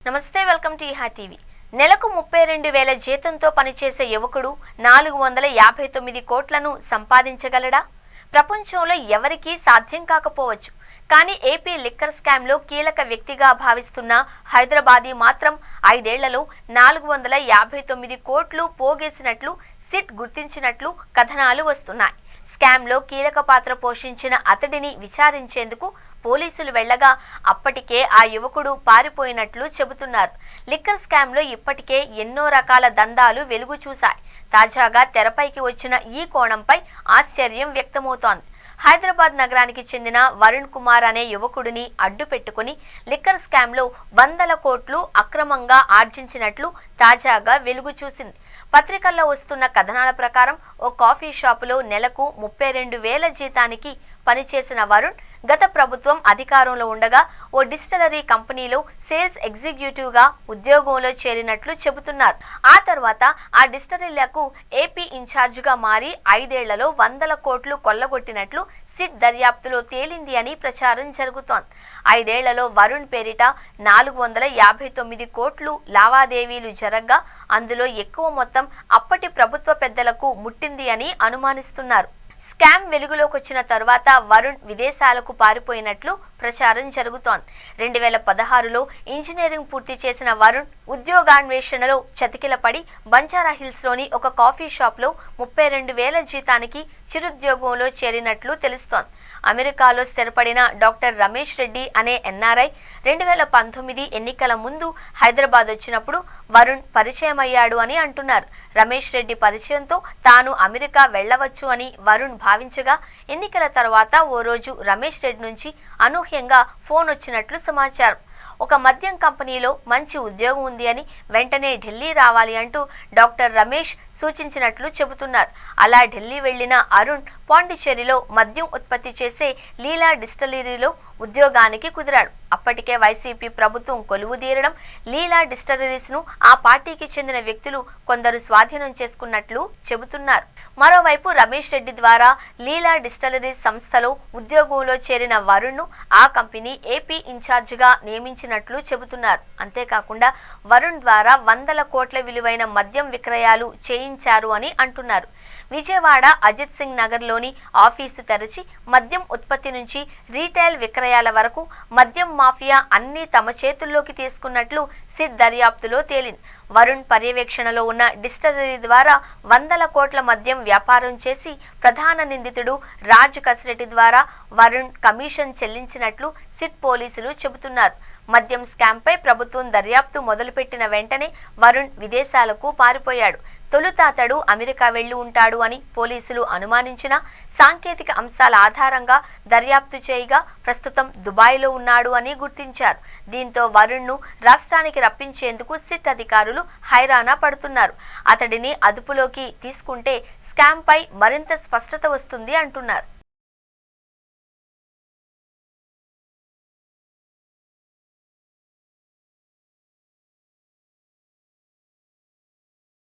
నమస్తే, welcome to ఈహా TV. నెలకు 32,000 జీతంతో పనిచేసే యువకుడు 459 కోట్లను సంపాదించగలడా? ప్రపంచంలో ఎవరికీ సాధ్యం కాకపోవచ్చు. కానీ ఏపీ లిక్కర్ స్కామ్లో కీలక వ్యక్తిగా భావిస్తున్న హైదరాబాదీ మాత్రం 5 ఏళ్లలో 459 కోట్లు పోగేసినట్లు సిట్ గుర్తించినట్లు కథనాలు వస్తున్నాయి. స్కామ్లో కీలక పాత్ర పోషించిన అతడిని విచారించేందుకు పోలీసులు వెళ్లగా అప్పటికే ఆ యువకుడు పారిపోయినట్లు చెబుతున్నారు. లిక్కర్ స్కామ్లో ఇప్పటికే ఎన్నో రకాల దందాలు వెలుగు చూశాయి. తాజాగా తెరపైకి వచ్చిన ఈ కోణంపై ఆశ్చర్యం వ్యక్తమవుతోంది. హైదరాబాద్ నగరానికి చెందిన వరుణ్ కుమార్ అనే యువకుడిని అడ్డు పెట్టుకుని లిక్కర్ స్కామ్లో 100 కోట్లు అక్రమంగా ఆర్జించినట్లు తాజాగా వెలుగు చూసింది. పత్రికల్లో వస్తున్న కథనాల ప్రకారం ఓ కాఫీ షాపులో నెలకు 32,000 జీతానికి పనిచేసిన వరుణ్ గత ప్రభుత్వం అధికారంలో ఉండగా ఓ డిస్టిలరీ కంపెనీలో సేల్స్ ఎగ్జిక్యూటివ్ గా ఉద్యోగంలో చేరినట్లు చెబుతున్నారు. ఆ తర్వాత ఆ డిస్టిలరీలకు ఏపీ ఇన్ఛార్జ్ గా మారి 5 ఏళ్లలో 100 కోట్లు కొల్లగొట్టినట్లు సిట్ దర్యాప్తులో తేలింది అని ప్రచారం జరుగుతోంది. 5 ఏళ్లలో వరుణ్ పేరిట 459 కోట్లు లావాదేవీలు జరగ్గా అందులో ఎక్కువ మొత్తం అప్పటి ప్రభుత్వ పెద్దలకు ముట్టింది అని అనుమానిస్తున్నారు. స్కామ్ వెలుగులోకి వచ్చిన తర్వాత వరుణ్ విదేశాలకు పారిపోయినట్లు ప్రచారం జరుగుతోంది. 2016లో ఇంజనీరింగ్ పూర్తి చేసిన వరుణ్ ఉద్యోగాన్వేషణలో చతికిలపడి బంజారాహిల్స్లోని ఒక కాఫీ షాప్లో 32,000 జీతానికి చిరుద్యోగంలో చేరినట్లు తెలుస్తోంది. అమెరికాలో స్థిరపడిన డాక్టర్ రమేష్ రెడ్డి అనే ఎన్ఆర్ఐ 2019 ఎన్నికల ముందు హైదరాబాద్ వచ్చినప్పుడు వరుణ్ పరిచయమయ్యాడు అని అంటున్నారు. రమేష్ రెడ్డి పరిచయంతో తాను అమెరికా వెళ్లవచ్చు అని వరుణ్ భావించగా ఎన్నికల తర్వాత ఓ రోజు రమేష్ రెడ్డి నుంచి అనూహ్యంగా ఫోన్ వచ్చినట్లు సమాచారం. ఒక మద్యం కంపెనీలో మంచి ఉద్యోగం ఉంది అని వెంటనే ఢిల్లీ రావాలి అంటూ డాక్టర్ రమేష్ సూచించినట్లు చెబుతున్నారు. అలా ఢిల్లీ వెళ్లిన అరుణ్ పాండిచ్చేరిలో మద్యం ఉత్పత్తి చేసే లీలా డిస్టిలరీలో ఉద్యోగానికి కుదిరాడు. అప్పటికే వైసీపీ ప్రభుత్వం కొలువుదీరడం, లీలా డిస్టిలరీస్ ను ఆ పార్టీకి చెందిన వ్యక్తులు కొందరు స్వాధీనం చేసుకున్నట్లు చెబుతున్నారు. మరోవైపు రమేష్ రెడ్డి ద్వారా లీలా డిస్టిలరీస్ సంస్థలో ఉద్యోగంలో చేరిన వరుణ్ ను ఆ కంపెనీ ఏపీ ఇన్ఛార్జ్ గా నియమించినట్లు చెబుతున్నారు. అంతేకాకుండా వరుణ్ ద్వారా 100 కోట్ల విలువైన మద్యం విక్రయాలు చేయించారు అని అంటున్నారు. విజయవాడ అజిత్ సింగ్ నగర్ లోని ఆఫీసు తెరచి మద్యం ఉత్పత్తి నుంచి రీటైల్ విక్రయాల వరకు మద్యం మాఫియా అన్ని తమ చేతుల్లోకి తీసుకున్నట్లు సిట్ దర్యాప్తులో తేలింది. వరుణ్ పర్యవేక్షణలో ఉన్న డిస్టిలరీ ద్వారా 100 కోట్ల మద్యం వ్యాపారం చేసి ప్రధాన నిందితుడు రాజ్ కసిరెడ్డి ద్వారా వరుణ్ కమిషన్ చెల్లించినట్లు సిట్ పోలీసులు చెబుతున్నారు. మద్యం స్కామ్పై ప్రభుత్వం దర్యాప్తు మొదలుపెట్టిన వెంటనే వరుణ్ విదేశాలకు పారిపోయాడు. తొలుత అతడు అమెరికా వెళ్లి ఉంటాడు అని పోలీసులు అనుమానించిన సాంకేతిక అంశాల ఆధారంగా దర్యాప్తు చేయగా ప్రస్తుతం దుబాయ్లో ఉన్నాడు అని గుర్తించారు. దీంతో వరుణ్ను రాష్ట్రానికి రప్పించేందుకు సిట్ అధికారులు హైరానా పడుతున్నారు. అతడిని అదుపులోకి తీసుకుంటే స్కామ్పై మరింత స్పష్టత వస్తుంది అంటున్నారు.